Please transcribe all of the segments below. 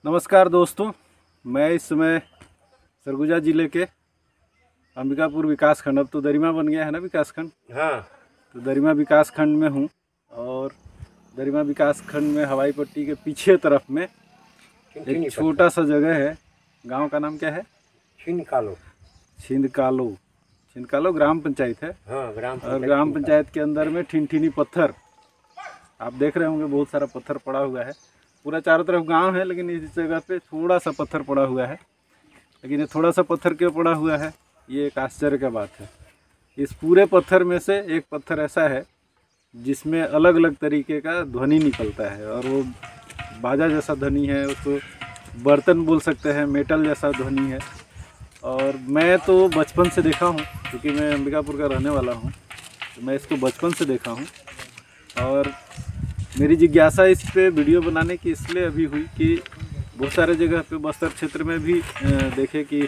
नमस्कार दोस्तों, मैं इस समय सरगुजा जिले के अंबिकापुर विकास खंड, अब तो दरिमा बन गया है ना विकास खंड। हाँ, तो दरिमा विकास खंड में हूँ और दरिमा विकास खंड में हवाई पट्टी के पीछे तरफ में एक छोटा सा जगह है। गांव का नाम क्या है? छिंदकालो। छिंदकालो। छिंदकालो ग्राम पंचायत है। हाँ, और ग्राम पंचायत के अंदर में ठिनठिनी पत्थर आप देख रहे होंगे, बहुत सारा पत्थर पड़ा हुआ है। पूरा चारों तरफ गांव है, लेकिन इस जगह पे थोड़ा सा पत्थर पड़ा हुआ है। लेकिन ये थोड़ा सा पत्थर क्यों पड़ा हुआ है, ये एक आश्चर्य का बात है। इस पूरे पत्थर में से एक पत्थर ऐसा है जिसमें अलग अलग तरीके का ध्वनि निकलता है, और वो बाजा जैसा ध्वनि है, उसको बर्तन बोल सकते हैं, मेटल जैसा ध्वनि है। और मैं तो बचपन से देखा हूँ, क्योंकि मैं अंबिकापुर का रहने वाला हूँ, तो मैं इसको बचपन से देखा हूँ। और मेरी जिज्ञासा इस पे वीडियो बनाने की इसलिए अभी हुई कि बहुत सारे जगह पे बस्तर क्षेत्र में भी देखे कि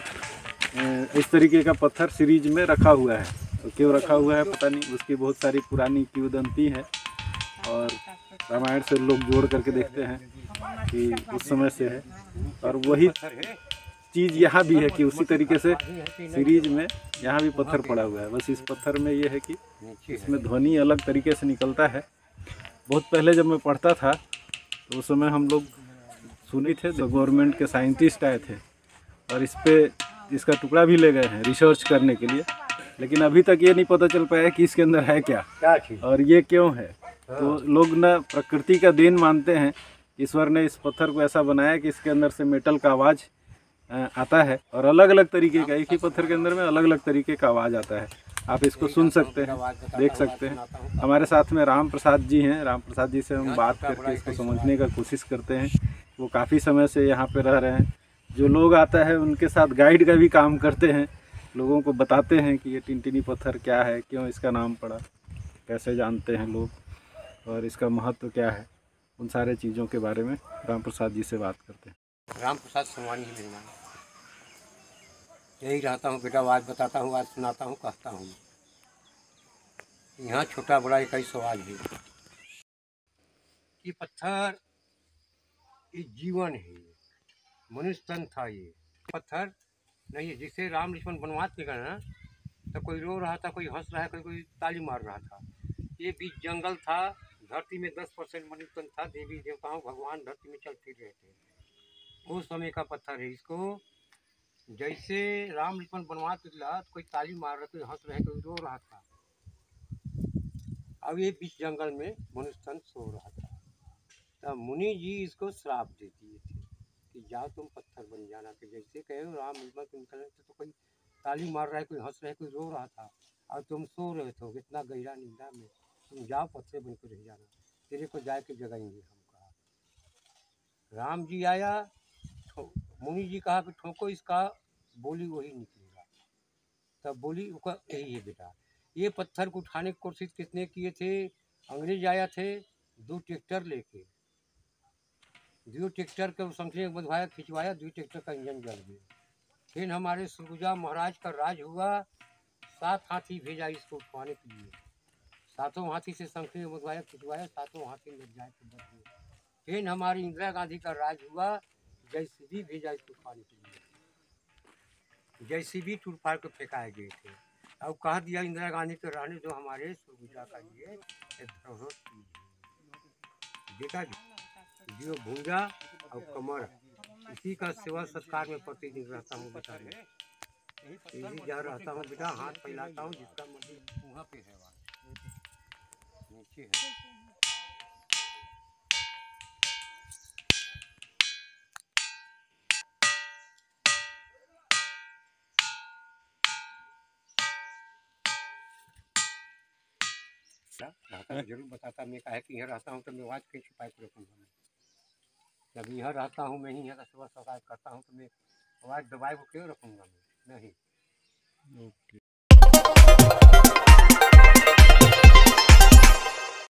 इस तरीके का पत्थर सीरीज में रखा हुआ है। तो क्यों रखा हुआ है पता नहीं, उसकी बहुत सारी पुरानी किंवदंती है और रामायण से लोग जोड़ करके देखते हैं कि उस समय से है। और वही चीज़ यहाँ भी है कि उसी तरीके से सीरीज में यहाँ भी पत्थर पड़ा हुआ है। बस इस पत्थर में ये है कि इसमें ध्वनि अलग तरीके से निकलता है। बहुत पहले जब मैं पढ़ता था तो उस समय हम लोग सुने थे, तो गवर्नमेंट के साइंटिस्ट आए थे और इसका टुकड़ा भी ले गए हैं रिसर्च करने के लिए। लेकिन अभी तक ये नहीं पता चल पाया कि इसके अंदर है क्या और ये क्यों है। तो लोग ना प्रकृति का देन मानते हैं, ईश्वर ने इस पत्थर को ऐसा बनाया कि इसके अंदर से मेटल का आवाज़ आता है, और अलग अलग तरीके का, एक ही पत्थर के अंदर में अलग अलग तरीके का आवाज़ आता है। आप इसको सुन सकते हैं, देख सकते हैं। हमारे साथ में राम प्रसाद जी हैं। राम प्रसाद जी से हम बात करके इसको समझने का कोशिश करते हैं। वो काफ़ी समय से यहाँ पे रह रहे हैं। जो लोग आता है उनके साथ गाइड का भी काम करते हैं, लोगों को बताते हैं कि ये टिनटिनी पत्थर क्या है, क्यों इसका नाम पड़ा, कैसे जानते हैं लोग, और इसका महत्व क्या है। उन सारे चीज़ों के बारे में राम प्रसाद जी से बात करते हैं। राम प्रसाद सोमानी है मेरा नाम। यही रहता हूँ बेटा, आज बताता हूँ, आज सुनाता हूँ, कहता हूँ। यहाँ छोटा बड़ा एक ही सवाल है कि पत्थर ये जीवन है, मनुष्य तन था। ये पत्थर नहीं है। जिसे राम लक्ष्मण वनवास में गए ना, तो कोई रो रहा था, कोई हंस रहा है, कोई ताली मार रहा था। ये बीच जंगल था। धरती में 10% मनुष्य तन था। देवी देवताओं भगवान धरती में चल फिर रहे थे। उस समय का पत्थर है। इसको जैसे राम लक्ष्मण वनवास निकला, कोई ताली मार रहा, कोई हंस रहे, कोई रो रहा था। अब ये बीच जंगल में मनुष्य तन सो रहा था। तब मुनि जी इसको श्राप दे दिए थे कि जाओ तुम पत्थर बन जाना। कि जैसे कहे राम लक्ष्मण के निकलने से, तो कोई ताली मार रहा है, कोई हंस रहा है, कोई रो रहा था, और तुम सो रहे थे इतना गहरा नींदा में। तुम जाओ पत्थर बन के रह जाना, तेरे को जाके जगाएंगे हम। कहा राम जी आया, मुनि जी कहा कि ठोको इसका, बोली वही निकलेगा। तब बोली उसका यही है बेटा। ये पत्थर को उठाने की कोशिश किसने किए थे? अंग्रेज आया थे 2 ट्रैक्टर लेके। 2 ट्रैक्टर के संख्या बंधवाया, खिंचवाया, 2 ट्रैक्टर का इंजन जल गया। फिर हमारे सरगुजा महाराज का राज हुआ। 7 हाथी भेजा इसको उठवाने के लिए। 7 हाथी से संख्या बंधवाया, खिंचवाया, 7 हाथी मिल जाए तो बच गए। फिर हमारी इंदिरा गांधी का राज हुआ। JCB भेजा इसको उठवाने के लिए। JCB टूट फाड़ के फेंकाए गए थे। अब कह दिया इंदिरा गांधी के रहने जो हमारे सरगुजा का ये एक धरोहर चीज है। देखा जो भूजा और कमर, इसी का सेवा सत्कार में प्रतिदिन रहता हूँ बेटा। यही जा रहता हूँ बेटा, हाथ फैलाता हूँ, जिसका मर्जी वहाँ पे है, नीचे है। रहता जरूर बताता। मैं कहा कि यहाँ रहता हूँ तो मैं आवाज़ कहीं छिपा के रखूँगा। मैं जब यहाँ रहता हूँ, मैं ही यहाँ का सेवा सत्कार करता हूँ, तो मैं आवाज़ दबाए को क्यों रखूँगा? मैं नहीं।